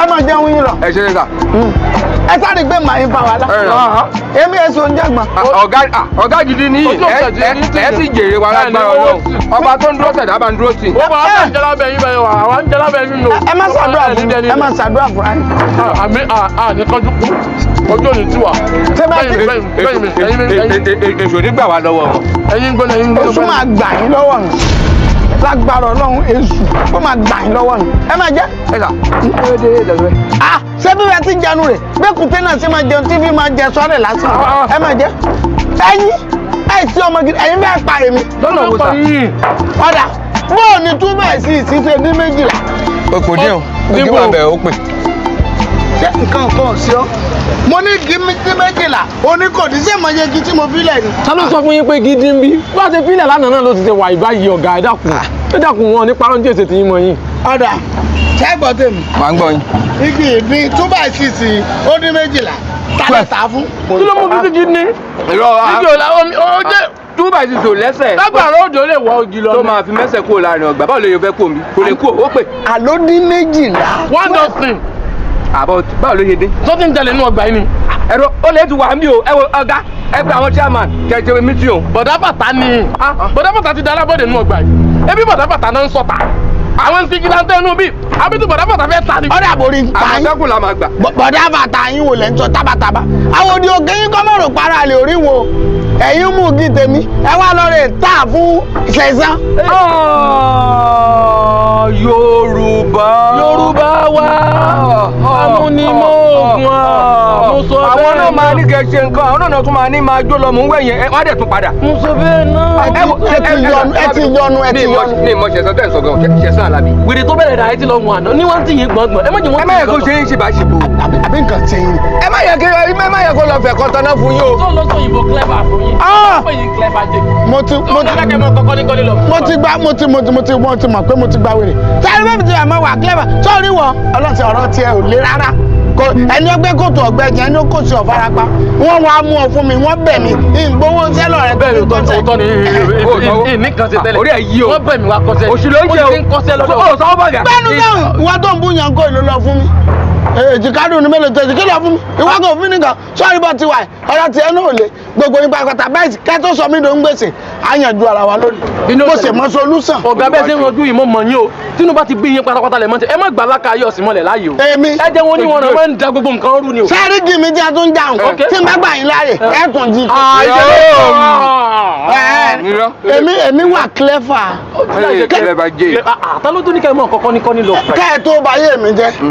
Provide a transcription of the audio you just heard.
ẹ máa jẹun yín lọ. ẹ ṣe é sà. ẹ sáré gbé màá yín bá wa lá. èmi èso ń jàgbọ́n. ọ̀gá gidi ni ẹ sì jèrè wa lágbára Ọlọ́run ọba tó ń dúró tẹ̀dá bá ń dúró tì. ó máa ń jẹ́ lábẹ́ yín bẹ́ẹ̀ wà àwọn ń jẹ́ lábẹ́ yín lò. ẹ má ṣàdúrà fún mi ẹ má ṣàdúrà fún ayé. àmì ní kánjú kú ojú òní tí wà. èso nígbà wà lọ́wọ́. ẹ̀yin gbọ́dọ̀ ẹ̀yin gbọ́dọ̀. èso máa gbà yín lọ́wọ́ mi lágbára Ọlọ́run èso ó máa gbà yín lọ́wọ́ mi ẹ máa jẹ. ẹ sà. ṣé bí wọ́n ti jẹnu rẹ̀ bẹ́ẹ̀ kùtẹ́ náà ṣe máa jẹun tí bí máa jẹ sọ́ọ̀rẹ̀ lásán ẹ máa jẹ. ẹ̀yin sí ọmọ gidi ẹ̀yin fẹ́ẹ́ pa èmi. lọ́nà wo sà. ọ̀dà bóò ni túbọ̀ sí ìṣiṣẹ́ ní méjìlá. o kò dín o ojú wa bẹ̀ ó pè. ṣé nǹkan kan sí ọ. mo ní gímítí méjìlá oníkòdí sí ìmọ̀ye igi tí mo fi lẹ̀ ni. ta ló sọ fún yín pé gidi ń bí wọ́n ti fílẹ̀ lánàá náà ló ti ṣe wà ìbáyìí ọ̀gá ẹ dákun wọn ní parọ́ ní èsè tí yín mọ yín. ọ̀dà ṣẹ́gbọ́n tèmi. màá ń gbọ́ yín. igi ìbí túbọ̀ sí sí ó dín méjìlá tálẹ̀ tà fún. kí ló mú kí gidi ní. igi ò láwọn mi ó jẹ́ túbà ti tò lẹ́sẹ̀. lágbára òjò lè wọ ògì lọ. tó máa fi mẹ́sẹ̀ kúrò láàrin ọgbà báwo lè yọ fẹ́ kú omi kò lè kú ó pè. àló dín méjìlá. one dozen. àbọ̀ báwo ló ṣe dé. tó ti ń tẹ̀lé inú ọgbà yìí ni. ẹ̀rọ ó lè ti wà mí o ẹ wo ọ̀gá ẹ pé àwọn chairman kẹ̀kẹ́ mi tí o. bọ̀dá bàtà ni bọ̀dá bàtà ti dára bọ́dẹ̀ inú ọgbà yìí ebi bọ̀dá bàtà náà ń sọ̀tà àwọn ti gíga ń tẹ́ inú bí abitu bọ̀dá bàtà fẹ́ ta ni. ọ̀dà àbórí ń ta yín àmọ̀tẹ́kùn la máa gbà. bọ̀dá bàtà yín wò lẹ́ ń sọ tábàtábà àwọn òdi òkè yín kọ́ mọ̀rọ̀ para lè rí wo ẹ̀yin mú kí tèmi ẹ wá lọ rè tà fún ìṣẹ̀sán. Yorùbá wa amúnimóògùn mo sọ bẹ́ẹ̀ àwọn náà máa ní kẹ́ ṣe nǹkan àwọn náà tún máa ní máa jó lọ mò ń wẹ̀yìn ẹ wá dẹ̀ tún padà. mo sọ bẹ́ẹ̀ náà. ẹ ti yọnu. ní ìmọ̀ ṣẹ̀sán tẹ̀ ń sọ gan ṣẹ̀sán Alábí. wèrè tó bẹ̀rẹ̀ dáa ẹ ti lọ wọn àná ní wọ́n ti yín gbọ̀ngbọ̀n ẹ má jẹ́ wọ́n ẹ má yẹ kó ṣe ń ṣe bá ṣe bò. àbí nǹkan ṣe yín. ẹ má yẹ kó lọ fẹ̀ kọ́ tọ́ná fún yín o. tó lọ sọ òyìnbó clever fún yín. ó yín clever jẹ. mo ti mọ̀ pé mo ti gba wèrè. sáré bẹ́ẹ̀ ti àmọ́ wà clever sọ́ọ́rí wọ ọlọ́sẹ̀ ọ̀rọ̀ tiẹ̀ ò le rárá ẹni ọgbẹ́ kòtò ọgbẹ́ jẹ́ ẹni ó kò sí ọ̀farapa wọ́n wá mú ọ fún mi wọ́n bẹ̀ mí ìgbowó sẹ́lọ̀ rẹ bẹ́ẹ̀ ni òótọ́ ni nìkan ti tẹ́lẹ̀ orí ẹ̀ yí o wọ́n bẹ̀ mí wá kọ́sẹ́ òṣèlú oúnjẹ o sọ bàgà. bẹ́ẹ̀ni dáhùn ìwà tó ń bú yan kó ìlú lọ fún mi èjìkádùn ní mélòó tẹ̀sí kí lọ fún mi ìwà kò fún mi nìkan sọ́ọ́rí bọ́ ti wà ọ̀rọ̀ tiẹ̀ náà ò lè gbogbo yín pàkàtà bẹ́ẹ̀ kẹ́ tó sọ mí ló ń gbèsè àyànjú ara wa lónìí mo sì mọ solúsàn. ọ̀gá bẹ́ẹ̀ ṣe ń rojú ìmọ̀ mọ̀ yín o tínú bá ti bí yín pátápátá lẹ̀ mọ́tẹ́ ẹ má gbà láka ayé ọ̀sìn mọ́lẹ̀ láàyè o. èmi ẹ jẹ́ wọn ní wọn náà máa ń da gbogbo nǹkan rú ni o. sáré jì mí tí a tún dáhùn tí n bá gbà yín láàyè ẹ tún jí. èmi wà clever. ta ló tún ní kẹ́ ẹ mọ̀ kọ́kọ́ ní kọ́ ní lọ. kẹ́ ẹ tó bá yé mi jẹ́.